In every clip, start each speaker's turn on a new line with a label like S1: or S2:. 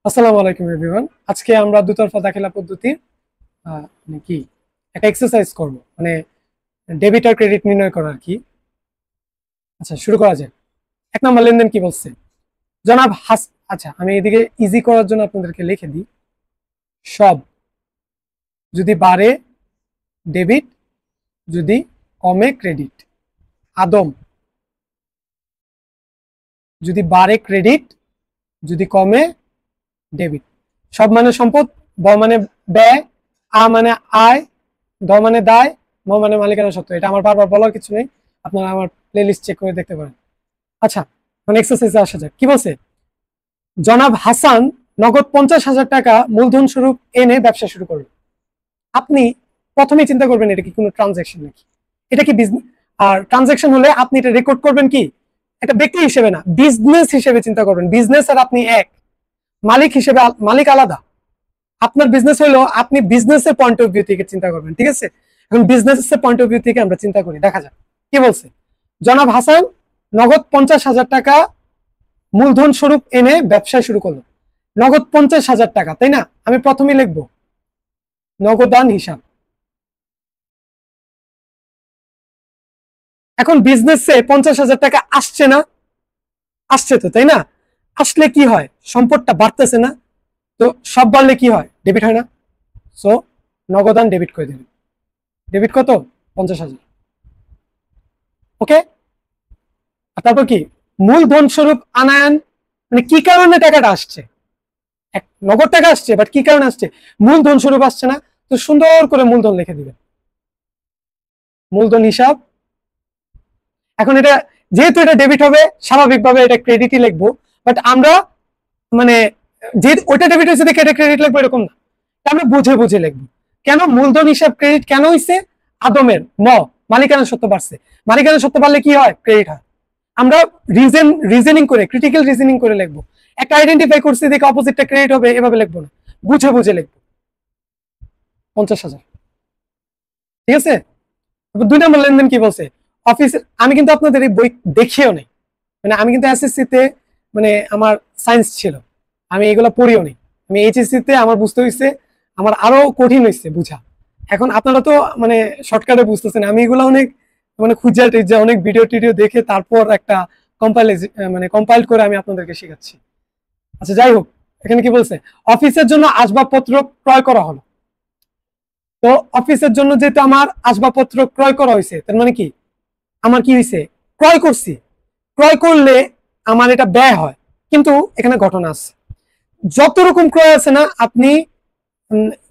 S1: আসসালামু আলাইকুম এভরিওয়ান। আজকে আমরা দুতরফা দাখিলা পদ্ধতির মানে কি একটা এক্সারসাইজ করব, মানে ডেবিট আর ক্রেডিট নির্ণয় করার কি। আচ্ছা, শুরু করা যায়। 1 নম্বর লেনদেন কি বলছে? জনাব হাস আচ্ছা, আমি এদিকে ইজি করার জন্য আপনাদেরকে লিখে দিই। সব যদি বাড়ে ডেবিট, যদি কমে ক্রেডিট। আদম যদি বাড়ে ক্রেডিট, যদি কমে ডেবিট। সব মানে সম্পদ, ব মানে ব্যয়, আ মানে আয়, দ মানে দায়, ম মানে মালিকানা সত্ত্ব। এটা আমার বারবার বলার কিছু নেই, আপনারা আমার প্লেলিস্ট চেক করে দেখতে পারেন। আচ্ছা, মানে এক্সারসাইজে আসা যাক। কি বলছে? জনাব হাসান নগদ 50,000 টাকা মূলধন স্বরূপ এনে ব্যবসা শুরু করলো। আপনি প্রথমেই চিন্তা করবেন এটা কি কোনো ট্রানজাকশন নাকি, এটা কি বিজনেস। আর ট্রানজাকশন হলে আপনি এটা রেকর্ড করবেন কি একটা ব্যক্তি হিসেবে না, বিজনেস হিসেবে চিন্তা করবেন। বিজনেস আর আপনি এক, মালিক হিসেবে মালিক আলাদা। আপনার বিজনেস হলো আপনি বিজনেসের পয়েন্ট অফ ভিউ থেকে চিন্তা করবেন, ঠিক আছে? এখন বিজনেসের পয়েন্ট অফ ভিউ থেকে আমরা চিন্তা করি, দেখা যাক কি বলছে। জনাব হাসান নগদ 50,000 টাকা মূলধন স্বরূপ এনে ব্যবসা শুরু করলো। নগদ 50,000 টাকা, তাই না? আমি প্রথমেই লিখবো নগদান হিসাব। এখন বিজনেসে 50,000 টাকা আসছে না? আসছে তো, তাই না? আসলে কি হয়? সম্পদটা বাড়তেছে না? তো সব বাড়লে কি হয়? ডেবিট হয় না? সো নগদান ডেবিট করে দেবেন। ডেবিট কত? 50,000। ওকে। আর তারপর কি? মূলধন স্বরূপ আনায়ন, মানে কি কারণে টাকাটা আসছে? নগদ টাকা আসছে, বাট কি কারণে আসছে? মূলধন স্বরূপ আসছে না, তো সুন্দর করে মূলধন লিখে দিবেন, মূলধন হিসাব। এখন এটা যেহেতু এটা ডেবিট হবে, স্বাভাবিকভাবে এটা ক্রেডিটই লিখবো, বাট আমরা মানে যেহেতু ওইটা ডেবিট হয়েছে দেখে এটা ক্রেডিট লিখবো এরকম না, আমরা বুঝে বুঝে লিখবো। কেন মূলধন হিসাব ক্রেডিট কেন হয়েছে? আদমের মালিকানা সত্ত্ব বাড়ছে। মালিকানা সত্ত্ব বাড়লে কি হয়? ক্রেডিট হয়। আমরা রিজনিং করে, ক্রিটিক্যাল রিজনিং করে লিখবো। একটা আইডেন্টিফাই করছি দেখে অপোজিটটা ক্রেডিট হবে এভাবে লিখবো না, বুঝে বুঝে লিখবো। 50,000, ঠিক আছে? 2 নম্বর লেনদেন কি বলছে? অফিস। আমি কিন্তু আপনাদের এই বই দেখিও নেই, মানে আমি কিন্তু এসএসসি তে মানে আমার সায়েন্স ছিল, আমি এগুলো পড়িও নেই। আমি এইচএসসি তে আমার বুঝতে হয়েছে, আমার আরো কঠিন হয়েছে বুঝা। এখন আপনারা তো মানে শর্টকাটে বুঝতেছেন, আমি এগুলো অনেক মানে খুঁজে টুজা অনেক ভিডিও টিডিও দেখে তারপর একটা কম্পাইল করে আমি আপনাদেরকে শেখাচ্ছি। আচ্ছা, যাই হোক, এখানে কি বলছে? অফিসের জন্য আসবাবপত্র ক্রয় করা হলো। তো অফিসের জন্য যেহেতু আমার আসবাবপত্র ক্রয় করা হয়েছে, তার মানে কি আমার কি হয়েছে? ক্রয় করছি। ক্রয় করলে আমার এটা ব্যয় হয়, কিন্তু এখানে ঘটনা আছে। যত রকম ক্রয় আছে না, আপনি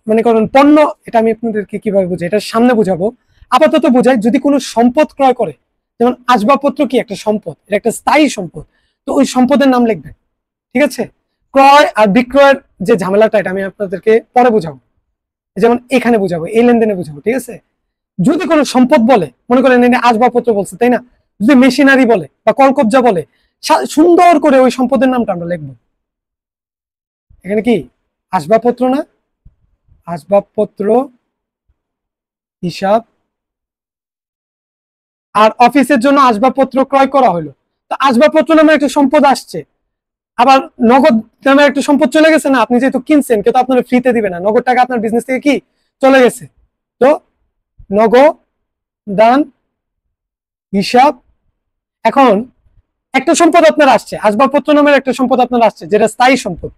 S1: মনে করেন পণ্য, এটা আমি আপনাদেরকে কিভাবে বুঝাই, এটা সামনে বুঝাবো। আপাতত বুঝাই, যদি কোনো সম্পদ ক্রয় করে, যেমন আসবাবপত্র কি একটা সম্পদ, এটা একটা স্থায়ী সম্পদ, তো ওই সম্পদের নাম লিখবেন, ঠিক আছে? ক্রয় আর বিক্রয়ের যে ঝামেলাটা, এটা আমি আপনাদেরকে পরে বুঝাবো, যেমন এখানে বুঝাবো, এই লেনদেনে বুঝাবো, ঠিক আছে? যদি কোনো সম্পদ বলে, মনে করেন আসবাবপত্র বলছে, তাই না? যদি মেশিনারি বলে বা কলকবজা বলে, সুন্দর করে ওই সম্পদের নামটা আমরা লিখবো। এখানে কি আসবাবপত্র না? আসবাবপত্র হিসাব। আর অফিসের জন্য আসবাবপত্র ক্রয় করা হলো, তো আসবাবপত্র নামে একটা সম্পদ আসছে, আবার নগদ নামে একটা সম্পদ চলে গেছে না? আপনি যেহেতু কিনছেন, কেউ তো আপনার ফ্রিতে দিবে না, নগদ টাকা আপনার বিজনেস থেকে কি চলে গেছে, তো নগদান হিসাব। এখন একটা সম্পদ আপনার আসছে, আসবাবপত্র নামের একটা সম্পদ আপনার আসছে যেটা স্থায়ী সম্পদ,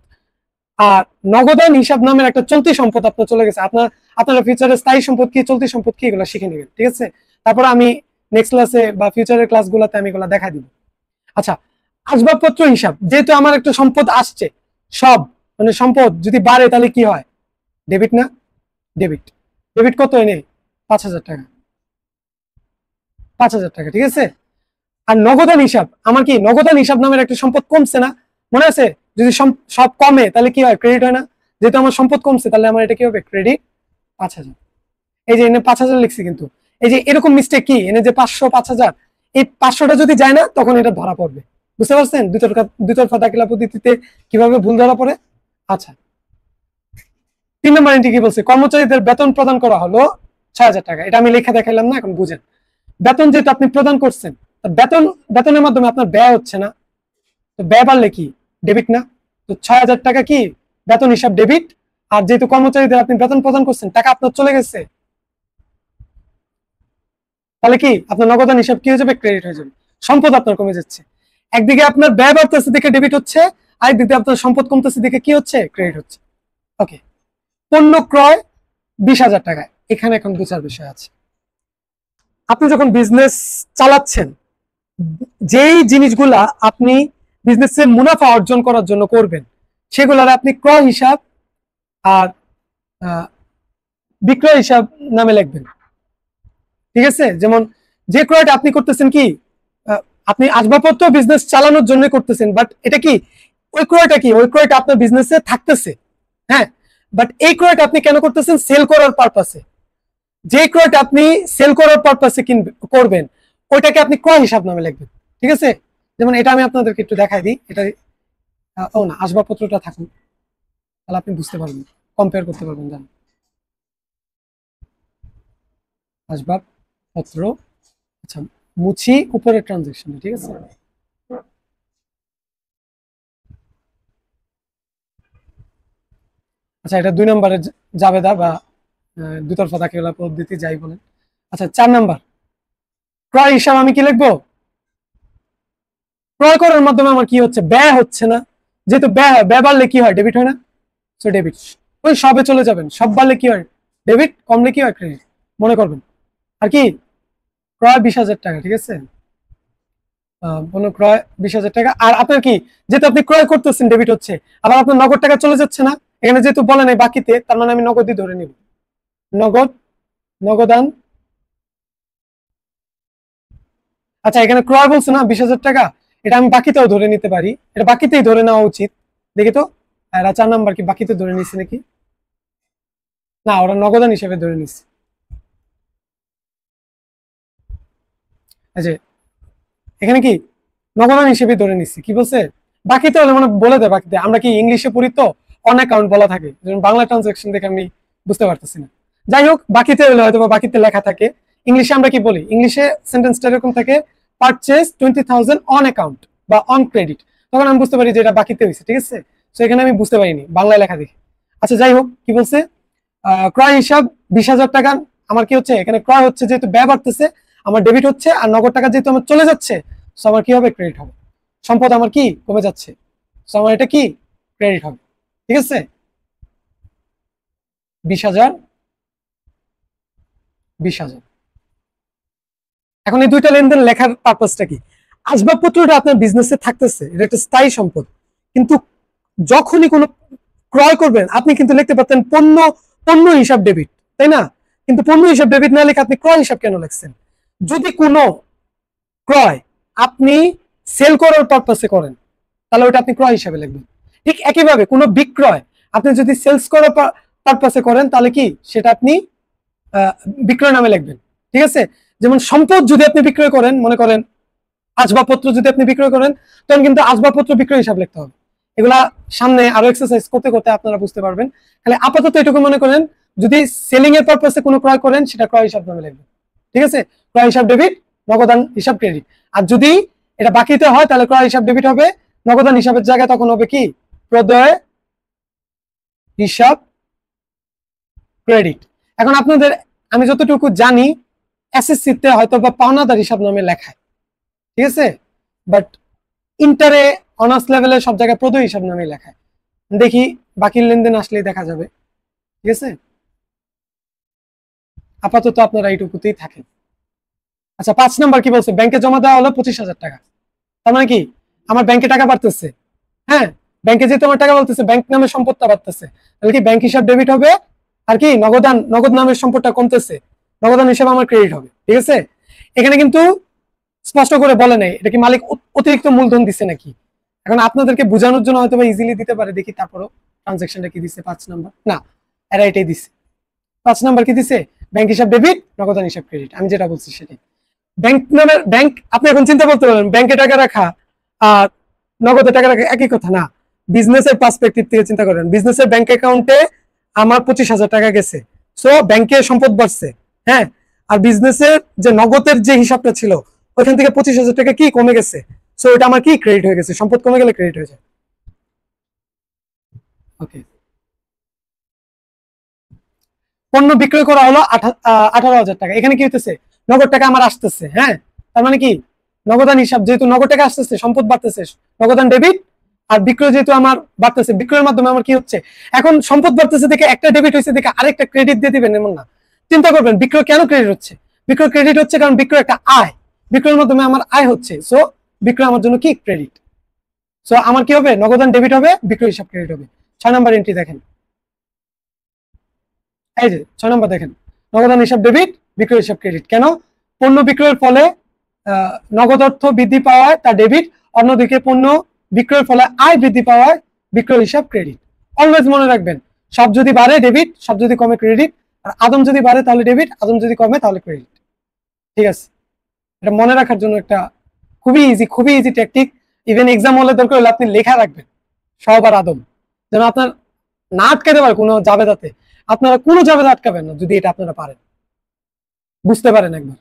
S1: আর নগদান হিসাব নামের একটা চলতি সম্পদ আপনার চলে গেছে। আপনারা ফিউচারে স্থায়ী সম্পদ কি, চলতি সম্পদ কি, এগুলো শিখে নেবেন, ঠিক আছে? তারপর আমি নেক্সট ক্লাসে বা ফিউচারের ক্লাসগুলোতে আমি এগুলো দেখা দিব। আচ্ছা, আসবাবপত্র হিসাব, যেহেতু আমার একটা সম্পদ আসছে, সব মানে সম্পদ যদি বাড়ে তাহলে কি হয়? ডেবিট না? ডেবিট। ডেবিট কত এনে? 5,000 টাকা। 5,000 টাকা, ঠিক আছে? আর নগদান হিসাব, আমার কি নগদান হিসাব নামের একটা সম্পদ কমছে না? মনে আছে? যদি সব কমে তাহলে কি হয়? ক্রেডিট হয় না? যেহেতু আমার সম্পদ কমছে, তাহলে আমার এটা কি হবে? ক্রেডিট। 5,000। এই যে এনে 5,000 লিখছি, কিন্তু এই যে এরকম মিস্টেক কি, এনে যে 500 5,000, এই 500টা যদি যায় না, তখন এটা ধরা পড়বে। বুঝতে পারছেন দুতরফা দাখিলা পদ্ধতিতে কিভাবে ভুল ধরা পড়ে? আচ্ছা, 3 নম্বর এন্ট্রি কি বলছে? কর্মচারীদের বেতন প্রদান করা হলো 6,000 টাকা। এটা আমি লেখা দেখাইলাম না, এখন বুঝেন। বেতন যেহেতু আপনি প্রদান করছেন, বেতনের মাধ্যমে আপনার ব্যয় হচ্ছে না, তো ব্যয় বাড়লে কি? ডেবিট না? তো 6,000 টাকা কি বেতন হিসাব ডেবিট, আর যেহেতু কর্মচারীদের আপনি বেতন প্রদান করছেন, টাকা আপনার চলে গেছে, তাহলে কি আপনার নগদান হিসাব কি হয়ে যাবে? ক্রেডিট হয়ে যাবে, সম্পদ আপনার কমে যাচ্ছে। একদিকে আপনার ব্যয় বাড়তেছে দিকে ডেবিট হচ্ছে, আরেকদিকে আপনার সম্পদ কমতেছে দিকে কি হচ্ছে? ক্রেডিট হচ্ছে। ওকে, পণ্য ক্রয় 20,000 টাকা, এখানে এখন বিচার বিষয় আছে। আপনি যখন বিজনেস চালাচ্ছেন, যেই জিনিসগুলা আপনি বিজনেসের মুনাফা অর্জন করার জন্য করবেন, সেগুলার আপনি ক্রয় হিসাব আর বিক্রয় হিসাব নামে লিখবেন। ঠিক আছে? যেমন যে ক্রয়টা আপনি করতেছেন কি, আপনি আসবাবপত্র বিজনেস চালানোর জন্য করতেছেন, বাট এটা কি ওই ক্রয়টা কি, ওই ক্রয়টা আপনার বিজনেসে থাকতেছে, হ্যাঁ, বাট এই ক্রয়টা আপনি কেন করতেছেন? সেল করার পারপাসে। যে ক্রয়টা আপনি সেল করার পারপাসে করবেন, ওইটাকে আপনি ক্রয় হিসাব নামে লিখবেন। ঠিক আছে? যেমন এটা আমি আপনাদেরকে একটু দেখাই দিই, এটা ও না, আসবাবপত্রটা থাকুন, তাহলে আপনি বুঝতে পারবেন, কম্পেয়ার করতে পারবেন। জান, আসবাবপত্র, আচ্ছা মুছি উপরে ট্রানজেকশন, ঠিক আছে? আচ্ছা, এটা 2 নম্বরের জাবেদা বা দুতরফা দাখিলা পদ্ধতি, যাই বলেন। আচ্ছা, 4 নাম্বার ক্রয় হিসাব আমি কি লিখবো? ক্রয় করার মাধ্যমে আমার কি হচ্ছে? ব্যয় হচ্ছে না, যেহেতু ব্যয় বাড়লে কি হয়? ডেবিট হয় না? সো ডেবিট, ওই সবে চলে যাবেন। সব বাড়লে কি হয়? ডেবিট, কমলে কি হয়? ক্রেডিট, মনে করবেন। আর কি ক্রয় 20,000 টাকা, ঠিক আছে? পণ্য ক্রয় 20,000 টাকা, আর আপনার কি, যেহেতু আপনি ক্রয় করতেছেন ডেবিট হচ্ছে, আবার আপনার নগদ টাকা চলে যাচ্ছে না, এখানে যেহেতু বলে নাই বাকিতে, তার মানে আমি নগদই ধরে নিব। নগদ, নগদান। আচ্ছা, এখানে ক্রয় বলছে না 20,000 টাকা, এটা আমি বাকিতেও ধরে নিতে পারি, এটা বাকিতেই ধরে নেওয়া উচিত। দেখি তো এরা 4 নাম্বার কি বাকিতে ধরে নিচ্ছে নাকি? না, ওরা নগদান হিসেবে ধরে নিচ্ছে। আচ্ছা, এখানে কি নগদান হিসেবে ধরে নিচ্ছি, কি বলছে? বাকিতে হলে মানে বলে দেয় বাকিতে, আমরা কি ইংলিশে পড়ি তো অন অ্যাকাউন্ট বলা থাকে, যেমন বাংলা ট্রান্সাকশন দেখে আমি বুঝতে পারতেছি না। যাই হোক, বাকিতে হলে হয়তো বা বাকিতে লেখা থাকে। ইংলিশে আমরা কি বলি? ইংলিশে সেন্টেন্সটা এরকম থাকে, পারচেজ 20,000 অন অ্যাকাউন্ট বা অন ক্রেডিট, তখন আমি বুঝতে পারি যে এটা বাকিতে হয়েছে। ঠিক আছে? তো এখানে আমি বুঝতে পারিনি বাংলায় লেখা দেখে। আচ্ছা, যাই হোক, কি বলছে? ক্রয় হিসাব 20,000 টাকা, আমার কি হচ্ছে? এখানে ক্রয় হচ্ছে যেহেতু ব্যয় বাড়তেছে, আমার ডেবিট হচ্ছে, আর নগদ টাকা যেহেতু আমার চলে যাচ্ছে, সো আমার কি হবে? ক্রেডিট হবে। সম্পদ আমার কি কমে যাচ্ছে, সো আমার এটা কি ক্রেডিট হবে। ঠিক আছে? 20,000, 20,000। এখন এই দুইটা লেনদেন লেখার পারপাসটা কি? আসবাবপত্রটা আপনার বিজনেসে থাকতেছে, এটা একটা স্থায়ী সম্পদ, কিন্তু যখনই কোনো ক্রয় করবেন, আপনি কিন্তু লিখতে পারতেন পণ্য, পণ্য হিসাব ডেবিট, তাই না? কিন্তু পণ্য হিসাব ডেবিট না লিখে আপনি ক্রয় হিসাব কেন লিখছেন? যদি কোনো ক্রয় আপনি সেল করার পারপাসে করেন, তাহলে ওটা আপনি ক্রয় হিসাবে লিখবেন। ঠিক একইভাবে কোনো বিক্রয় আপনি যদি সেলস করার পারপাসে করেন, তাহলে কি সেটা আপনি বিক্রয় নামে লিখবেন। ঠিক আছে? যেমন সম্পদ যদি আপনি বিক্রয় করেন, মনে করেন আসবাবপত্র যদি আপনি বিক্রয় করেন, তখন কিন্তু আসবাবপত্র বিক্রয় হিসাব লিখতে হবে। এগুলা সামনে আরো এক্সারসাইজ করতে করতে আপনারা বুঝতে পারবেন। তাহলে আপাতত এটুকু মনে করেন, যদি সেলিং এর পারপাসে কোনো ক্রয় করেন, সেটা ক্রয় হিসাব নামে লিখবেন। ঠিক আছে? ক্রয় হিসাব ডেবিট, নগদান হিসাব ক্রেডিট। আর যদি এটা বাকিতে হয়, তাহলে ক্রয় হিসাব ডেবিট হবে, নগদান হিসাবের জায়গায় তখন হবে কি? প্রদেয় হিসাব ক্রেডিট। এখন আপনাদের, আমি যতটুকু জানি, এসএসসিতে হয়তো বা পাওনাদার হিসাব নামে লেখায়। ঠিক আছে? বাট ইন্টারে, অনার্স লেভেলে সব জায়গায় প্রদেয় হিসাব নামে লেখায়। দেখি বাকির লেনদেন আসলেই দেখা যাবে। ঠিক আছে? আপাতত আপনারা এইটুকুতেই থাকেন। আচ্ছা, 5 নাম্বার কি বলছে? ব্যাংকে জমা দেওয়া হলো 25,000 টাকা। তার মানে কি আমার ব্যাংকে টাকা বাড়তেছে, হ্যাঁ, ব্যাংকে যেহেতু আমার টাকা বাড়তেছে, ব্যাংক নামের সম্পদটা বাড়তেছে, তাহলে কি ব্যাংক হিসাব ডেবিট হবে, আর কি নগদ নামের সম্পদটা কমতেছে, নগদান হিসাবে আমার ক্রেডিট হবে। ঠিক আছে? এখানে কিন্তু স্পষ্ট করে বলে নাই এটা কি মালিক অতিরিক্ত মূলধন দিচ্ছে নাকি। এখন আপনাদেরকে বোঝানোর জন্য হয়তো বা ইজিলি দিতে পারে, দেখি তারপরও ট্রানজাকশনটা কি দিচ্ছে। 5 নাম্বার না, এরা এটাই দিচ্ছে। 5 নাম্বার কি দিচ্ছে? ব্যাংক হিসাব ডেবিট, নগদান হিসাব ক্রেডিট। আমি যেটা বলছি সেটাই। ব্যাংক নামের ব্যাংক, আপনি এখন চিন্তা করতে পারেন ব্যাংকে টাকা রাখা আর নগদে টাকা রাখা একই কথা না। বিজনেসের পার্সপেক্টিভ থেকে চিন্তা করেন, বিজনেসের ব্যাংক অ্যাকাউন্টে আমার 25,000 টাকা গেছে, সো ব্যাংকে সম্পদ বাড়ছে, হ্যাঁ, আর বিজনেসের যে নগদের যে হিসাবটা ছিল, ওইখান থেকে 25,000 টাকা কি কমে গেছে, সো এটা আমার কি ক্রেডিট হয়ে গেছে। সম্পদ কমে গেলে ক্রেডিট হয়ে যায়। ওকে। পণ্য বিক্রয় করা হলো 18,000 টাকা, এখানে কি হইতেছে নগদ টাকা আমার আসতেছে। হ্যাঁ, তার মানে কি নগদান হিসাব, যেহেতু নগদ টাকা আসতেছে সম্পদ বাড়তেছে, নগদান ডেবিট। আর বিক্রয় যেহেতু আমার বাড়তেছে, বিক্রয়ের মাধ্যমে আমার কি হচ্ছে, এখন সম্পদ বাড়তেছে দেখে একটা ডেবিট হয়েছে দেখে আরেকটা ক্রেডিট দিয়ে দিবেন এমন না। চিন্তা করবেন বিক্রয় কেন ক্রেডিট হচ্ছে। বিক্রয় ক্রেডিট হচ্ছে কারণ বিক্রয় একটা আয়, বিক্রয়ের মাধ্যমে আমার আয় হচ্ছে, সো বিক্রয় আমার জন্য কি ক্রেডিট। সো আমার কি হবে, নগদান ডেবিট হবে, বিক্রয় হিসাব ক্রেডিট হবে। 6 নম্বর এন্ট্রি দেখেন, এই যে 6 নম্বর দেখেন, নগদান হিসাব ডেবিট, বিক্রয় হিসাব ক্রেডিট। কেন, পণ্য বিক্রয়ের ফলে নগদ অর্থ বৃদ্ধি পাওয়ায় তা ডেবিট, অন্যদিকে পণ্য বিক্রয়ের ফলে আয় বৃদ্ধি পাওয়ায় বিক্রয় হিসাব ক্রেডিট। অলওয়েজ মনে রাখবেন, সব যদি বাড়ে ডেবিট, সব যদি কমে ক্রেডিট, আর আদম যদি বাড়ে তাহলে ডেবিট, আদম যদি কমে তাহলে ক্রেডিট। ঠিক আছে, এটা মনে রাখার জন্য একটা খুবই ইজি টেকনিক। ইভেন এক্সাম হলে দরকার হলে আপনি লেখা রাখবেন সব আর আদম, যেন আপনার না আটকাতে পারে কোনো জাবেদাতে। আপনারা কোনো জাবেদা আটকাবেন না যদি এটা আপনারা পারেন, বুঝতে পারেন। একবার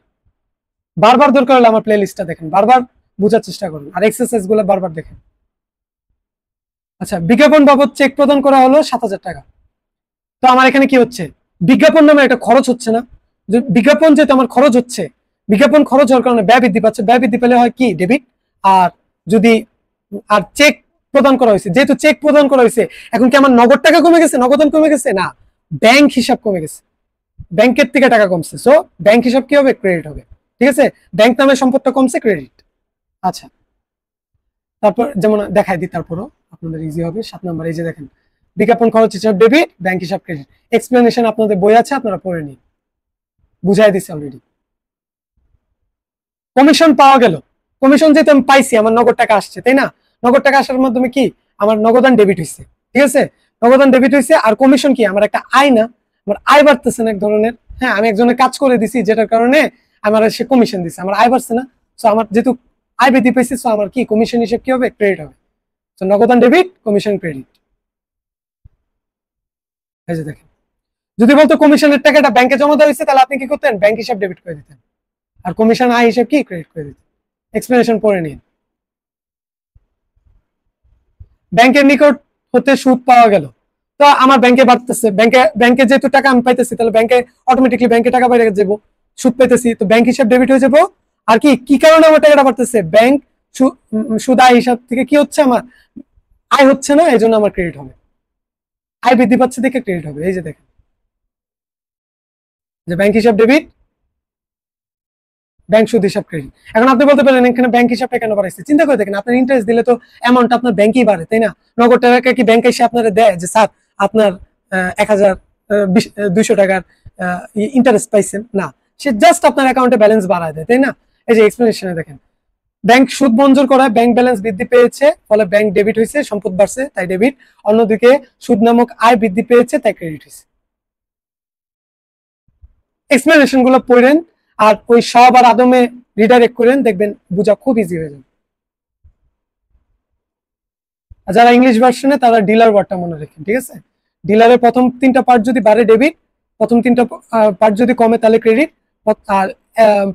S1: বারবার দরকার হলে আমার প্লে লিস্টটা দেখেন, বারবার বোঝার চেষ্টা করুন, আর এক্সারসাইজ গুলো বারবার দেখেন। আচ্ছা, বিজ্ঞাপন বাবদ চেক প্রদান করা হলো 7,000 টাকা। তো আমার এখানে কি হচ্ছে, বিজ্ঞাপন নামে একটা খরচ হচ্ছে না, বিজ্ঞাপন যেহেতু আমার খরচ হচ্ছে, বিজ্ঞাপন খরচ হওয়ার কারণে ব্যয় বৃদ্ধি পাচ্ছে, ব্যয় বৃদ্ধি পেলে হয় কি ডেবিট। আর যদি আর চেক প্রদান করা হয়েছে, যেহেতু চেক প্রদান করা হয়েছে, এখন কি আমার নগদ টাকা কমে গেছে, নগদান কমে গেছে না, ব্যাংক হিসাব কমে গেছে, ব্যাংকের থেকে টাকা কমছে, সো ব্যাংক হিসাব কি হবে, ক্রেডিট হবে। ঠিক আছে, ব্যাংক নামে সম্পদটা কমছে, ক্রেডিট। আচ্ছা, তারপর যেমন দেখাই দিই, তারপরও আপনাদের ইজি হবে। 7 নম্বর, এই যে দেখেন, বিজ্ঞাপন খরচ হিসাব ডেবিট, ব্যাংক হিসাব ক্রেডিট। এক্সপ্লেনেশন আপনাদের বই আছে, আপনারা পড়ে নিন, বুঝাই দিচ্ছে অলরেডি। কমিশন পাওয়া গেল, কমিশন যেহেতু আমি পাইছি, আমার নগদ টাকা আসছে, তাই না, নগদ টাকা আসার মাধ্যমে কি আমার নগদান ডেবিট হয়েছে। ঠিক আছে, নগদান ডেবিট হয়েছে, আর কমিশন কি আমার একটা আয় না, আমার আয় বাড়তেছে না এক ধরনের। হ্যাঁ, আমি একজনের কাজ করে দিছি যেটার কারণে আমার সে কমিশন দিচ্ছে, আমার আয় বাড়ছে না, সো আমার যেহেতু আয় বৃদ্ধি পেয়েছে, সো আমার কি কমিশন হিসেব কি হবে, ক্রেডিট হবে। তো নগদান ডেবিট, কমিশন ক্রেডিট। এই যে দেখেন, যদি বলতো কমিশনের টাকাটা ব্যাংকে জমা দেওয়া হয়েছে, তাহলে আপনি কি করতেন, ব্যাংক হিসাব ডেবিট করে দিতেন, আর কমিশন আয় হিসাব কি ক্রেডিট করে দিতেন। এক্সপ্লেনেশন পড়ে নিন। ব্যাংকের নিকট হতে সুদ পাওয়া গেল, তো আমার ব্যাংকে বাড়তেছে, ব্যাংকে যেহেতু টাকা আমি পাইতেছি, তাহলে ব্যাংকে অটোমেটিকলি ব্যাংকে টাকা বাইরে যাবো, সুদ পাইতেছি, তো ব্যাংক হিসাব ডেবিট হয়ে যাবো। আর কি কারণে আমার টাকাটা বাড়তেছে, ব্যাংক সুদ আয় হিসাব থেকে কি হচ্ছে, আমার আয় হচ্ছে না, এই জন্য আমার ক্রেডিট হবে, আয় বৃদ্ধি পাচ্ছে দেখে ক্রেডিট হবে। এই যে দেখেন, যে ব্যাংক হিসাব ডেবিট, ব্যাংক সুদ হিসাব ক্রেডিট। এখন আপনি বলতে পারেন এখানে ব্যাংক হিসাবটা কেন বাড়াইছে, চিন্তা করে দেখেন, আপনার ইন্টারেস্ট দিলে তো অ্যামাউন্ট আপনার ব্যাংকেই বাড়ে, তাই না, নগদ টাকা কি ব্যাংক এসে আপনারা দেয় যে স্যার আপনার 1,200 টাকার ইন্টারেস্ট পাইছেন, না, সে জাস্ট আপনার অ্যাকাউন্টে ব্যালেন্স বাড়ায় দেয়, তাই না। এই যে এক্সপ্লেনেশনে দেখেন, ব্যাংক সুদ মঞ্জুর করায় ব্যাংক ব্যালেন্স বৃদ্ধি পেয়েছে, ফলে ব্যাংক ডেবিট হয়েছে, সম্পদ বাড়ছে তাই ডেবিট, অন্যদিকে সুদ নামক আয় বৃদ্ধি পেয়েছে তাই ক্রেডিট হয়েছে। এক্সপ্লেনেশন গুলো পড়েন, আর ওই সব আর আদমে রিডাইরেক্ট করেন, দেখবেন বোঝা খুব ইজি হয়ে যাবে। যারা ইংলিশ ভার্সনে, তারা ডিলার ওয়ার্ডটা মনে রাখেন। ঠিক আছে, ডিলারের প্রথম 3টা পার্ট যদি বাড়ে ডেবিট, প্রথম 3টা পার্ট যদি কমে তাহলে ক্রেডিট, আর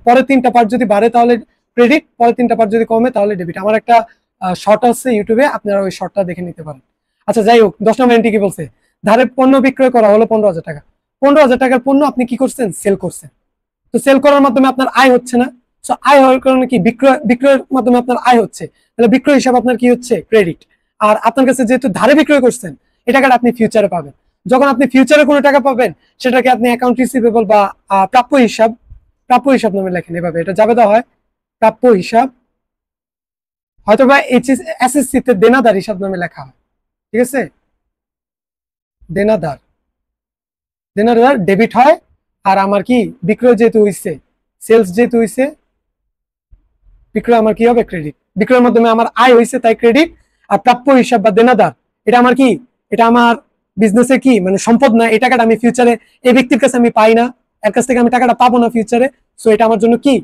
S1: পরের 3টা পার্ট যদি বাড়ে তাহলে ক্রেডিট, পরের 3টা পার্ট যদি কমে তাহলে ডেবিট। আমার একটা শর্ট আছে ইউটিউবে, আপনারা ওই শর্টটা দেখে নিতে পারেন। আচ্ছা, যাই হোক, 10 নম্বর এন্ট্রি কি বলছে, ধারে পণ্য বিক্রয় করা হলো 15,000 টাকা। 15,000 টাকার পণ্য আপনি কি করছেন, সেল করছেন, তো সেল করার মাধ্যমে আপনার আয় হচ্ছে না, সো আয় হওয়ার কারণে কি বিক্রয়ের মাধ্যমে আপনার আয় হচ্ছে, তাহলে বিক্রয় হিসাব আপনার কি হচ্ছে, ক্রেডিট। আর আপনার কাছে যেহেতু ধারে বিক্রয় করছেন, এই টাকাটা আপনি ফিউচারে পাবেন, যখন আপনি ফিউচারে কোনো টাকা পাবেন, সেটাকে আপনি অ্যাকাউন্ট রিসিভেবল বা প্রাপ্য হিসাব নামে লেখেন। এভাবে এটা যাবে দেওয়া হয়, প্রাপ্য হিসাব, হয়তো বা এসএসসি তে দেনাদার হিসাব নামে লেখা হয়। ঠিক আছে, দেনাদার ডেবিট হয়, আর আমার কি বিক্রয় যেহেতু হইছে, সেলস যেহেতু হইছে, বিক্রয় আমার কি হবে, ক্রেডিট। বিক্রয়ের মাধ্যমে আমার আয় হইছে তাই ক্রেডিট। আর প্রাপ্য হিসাব বা দেনাদার, এটা আমার কি, এটা আমার বিজনেসে কি মানে সম্পদ না, এই টাকাটা আমি ফিউচারে এই ব্যক্তির কাছে আমি পাই না, এর কাছ থেকে আমি টাকাটা পাবো না ফিউচারে, সো এটা আমার জন্য কি,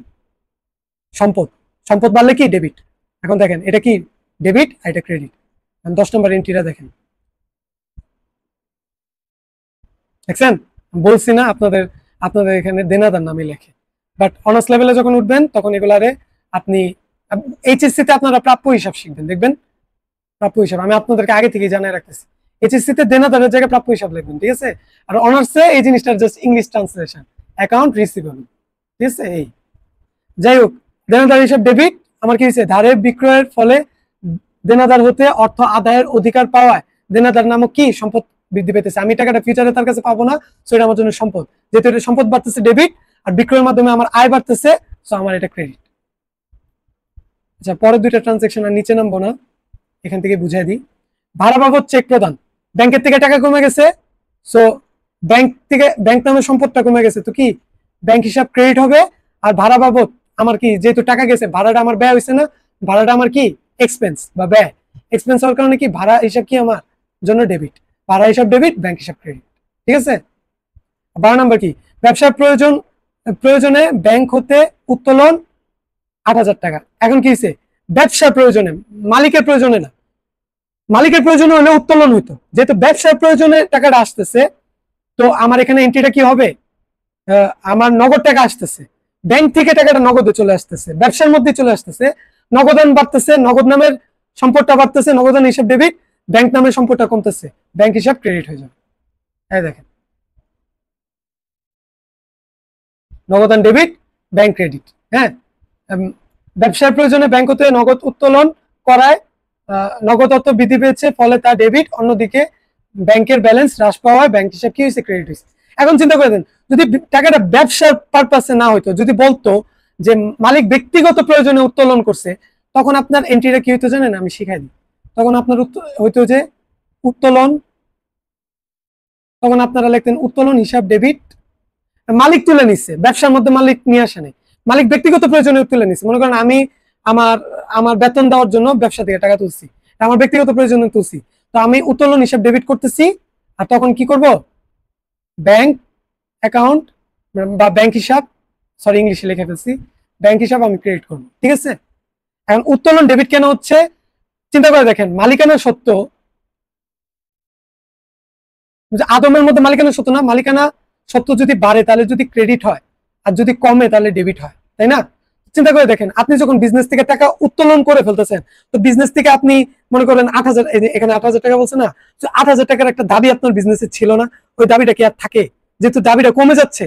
S1: সম্পদ বাড়লে কি, ডেবিট। এখন দেখেন এটা কি, ডেবিট, আর এটা ক্রেডিট। 10 নম্বর এন্ট্রিটা দেখেন, দেখছেন, বলছি না আপনাদের এখানে দেনাদার নামে লেখে, বাট অনার্স লেভেলে যখন উঠবেন তখন এগুলারে আপনি এইচএসসি তে আপনারা প্রাপ্য হিসাব শিখবেন, দেখবেন প্রাপ্য হিসাব আমি আপনাদেরকে আগে থেকে জানাই রাখতেছি। এইচএসসি তে দেনাদারের জায়গায় প্রাপ্য হিসাব লিখবেন, ঠিক আছে। আর অনার্সে এই জিনিসটা just English translation, account receivable, ঠিক আছে। এই যাই হোক, দেনাদার হিসাব ডেবিট। আমার কি হয়েছে, ধারে বিক্রয়ের ফলে দেনাদার হতে অর্থ আদায়ের অধিকার পাওয়ায় দেনাদার নামক কি সম্পদ বৃদ্ধি পেতেছে। আমি টাকাটা ফিউচারে তার কাছে পাবো না, সো এটা আমার জন্য সম্পদ। যেহেতু এটা সম্পদ বাড়তেছে ডেবিট, আর বিক্রয়ের মাধ্যমে আমার আয় বাড়তেছে, সো আমার এটা ক্রেডিট। আচ্ছা, পরের দুইটা ট্রানজাকশন আর নিচে নামবো না, এখান থেকে বুঝাই দিই। ভাড়া বাবদ চেক প্রদান, ব্যাংকের থেকে টাকা কমে গেছে, সো ব্যাংক নামের সম্পদটা কমে গেছে, তো কি ব্যাংক হিসাব ক্রেডিট হবে। আর ভাড়া বাবদ আমার কি, যেহেতু টাকা গেছে, ভাড়াটা আমার ব্যয় হয়েছে না, ভাড়াটা আমার কি এক্সপেন্স বা ব্যয়। এক্সপেন্স হওয়ার কারণে কি ভাড়া হিসাব কি আমার জন্য ডেবিট, ভাড়া হিসাব ডেবিট, ব্যাংক হিসাব ক্রেডিট, ঠিক আছে। 12 নম্বর কি, ব্যবসার প্রয়োজনে ব্যাংক হতে উত্তোলন 8,000 টাকা। এখন কি হয়েছে, ব্যবসার প্রয়োজনে, মালিকের প্রয়োজনে না। মালিকের প্রয়োজনে হলে উত্তোলন হইতো, যেহেতু ব্যবসার প্রয়োজনে টাকাটা আসতেছে, তো আমার এখানে এন্ট্রিটা কি হবে, আমার নগদ টাকা আসতেছে, ব্যাংক থেকে টাকাটা নগদে চলে আসতেছে, ব্যবসার মধ্যে চলে আসতেছে, নগদান বাড়তেছে, নগদ নামের সম্পদটা বাড়তেছে, নগদান হিসাব ডেবিট, ব্যাংক নামের সম্পদটা কমতেছে, ব্যাংক হিসাব ক্রেডিট হয়ে যাবে। এই দেখেন, নগদান ডেবিট, ব্যাংক ক্রেডিট। হ্যাঁ, ব্যবসার প্রয়োজনে ব্যাংক হতে নগদ উত্তোলন করায় নগদ অর্থ বৃদ্ধি পেয়েছে, ফলে তা ডেবিট। অন্যদিকে ব্যাংকের ব্যালেন্স হ্রাস পাওয়ায় ব্যাংক হিসাব কি হয়েছে, ক্রেডিট হয়েছে। এখন চিন্তা করে দেন, যদি টাকাটা ব্যবসার পারপাসে না হইতো, যদি বলতো যে মালিক ব্যক্তিগত প্রয়োজনে উত্তোলন করছে, তখন আপনার এন্ট্রিটা কি হইতো জানেন, আমি শিখাই দিই। তখন আপনার হইতো যে উত্তোলন, তখন আপনারা লিখতেন উত্তোলন হিসাব ডেবিট, মালিক তুলে নিচ্ছে, ব্যবসার মধ্যে মালিক নিয়ে আসে নাই, মালিক ব্যক্তিগত প্রয়োজনে তুলে নিচ্ছে। মনে করেন আমি আমার আমার বেতন দেওয়ার জন্য ব্যবসা থেকে টাকা তুলছি, আমার ব্যক্তিগত প্রয়োজনে তুলছি, তো আমি উত্তোলন হিসাব ডেবিট করতেছি। আর তখন কি করব, ব্যাংক অ্যাকাউন্ট বা ব্যাংক হিসাব, সরি ইংলিশে লিখে ফেলছি, ব্যাংক হিসাব আমি ক্রেডিট করবো, ঠিক আছে। এখন উত্তোলন ডেবিট কেন হচ্ছে, চিন্তা করে দেখেন, মালিকানা সত্ত্ব, আদমের মধ্যে মালিকানা সত্ত্ব না, মালিকানা সত্ত্ব যদি বাড়ে তাহলে যদি ক্রেডিট হয়, আর যদি কমে তাহলে ডেবিট হয়, তাই না। চিন্তা করে দেখেন, আপনি যখন বিজনেস থেকে টাকা উত্তোলন করে ফেলতেছেন, তো বিজনেস থেকে আপনি মনে করেন 8,000, এখানে 8,000 টাকা বলছে না, 8,000 টাকার একটা দাবি আপনার বিজনেসে ছিল না, ওই দাবিটা কি আর থাকে, যেহেতু দাবিটা কমে যাচ্ছে,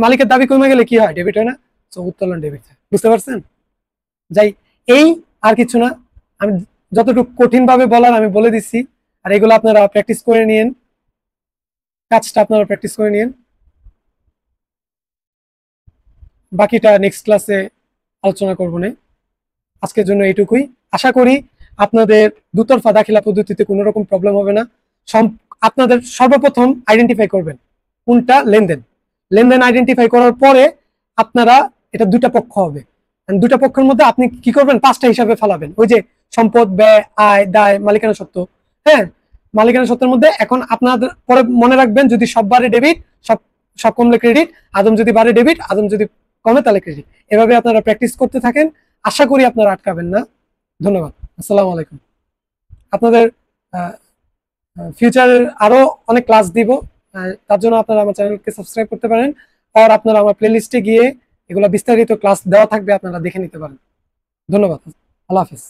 S1: মালিকের দাবি কমে গেলে কি হয়, ডেবিট হয় না, তো উত্তোলন ডেবিট হয়। বুঝতে পারছেন। যাই, এই আর কিছু না, আমি যতটুকু কঠিন ভাবে বলার আমি বলে দিচ্ছি, আর এগুলো আপনারা প্র্যাকটিস করে নিয়েন, কাজটা আপনারা প্র্যাকটিস করে নিয়েন। বাকিটা নেক্সট ক্লাসে আলোচনা করবো না, আজকের জন্য এইটুকুই। আশা করি আপনাদের দুতরফা দাখিলা পদ্ধতিতে কোনো রকম প্রবলেম হবে না। আপনাদের সর্বপ্রথম আইডেন্টিফাই করবেন কোনটা লেনদেন, লেনদেন আইডেন্টিফাই করার পরে আপনারা, এটা দুটা পক্ষ হবে, দুটা পক্ষের মধ্যে আপনি কি করবেন, 5টা হিসাবে ফেলাবেন, ওই যে সম্পদ, ব্যয়, আয়, দায়, মালিকানা সত্ত্ব। হ্যাঁ, মালিকানা সত্ত্বের মধ্যে এখন আপনাদের পরে মনে রাখবেন, যদি সব বারে ডেবিট, সব কমলে ক্রেডিট, আদম যদি বারে ডেবিট, আদম যদি কমে তাহলে ক্রেডিট। এভাবে আপনারা প্র্যাকটিস করতে থাকেন, আশা করি আপনারা আটকাবেন না। ধন্যবাদ, আসসালামু আলাইকুম। আপনাদের ফিউচারের আরো অনেক ক্লাস দিব, তার জন্য আপনারা আমার চ্যানেলকে সাবস্ক্রাইব করতে পারেন, আর আপনারা আমার প্লেলিস্টে গিয়ে এগুলো বিস্তারিত ক্লাস দেওয়া থাকবে, আপনারা দেখে নিতে পারেন। ধন্যবাদ, আল্লাহ হাফেজ।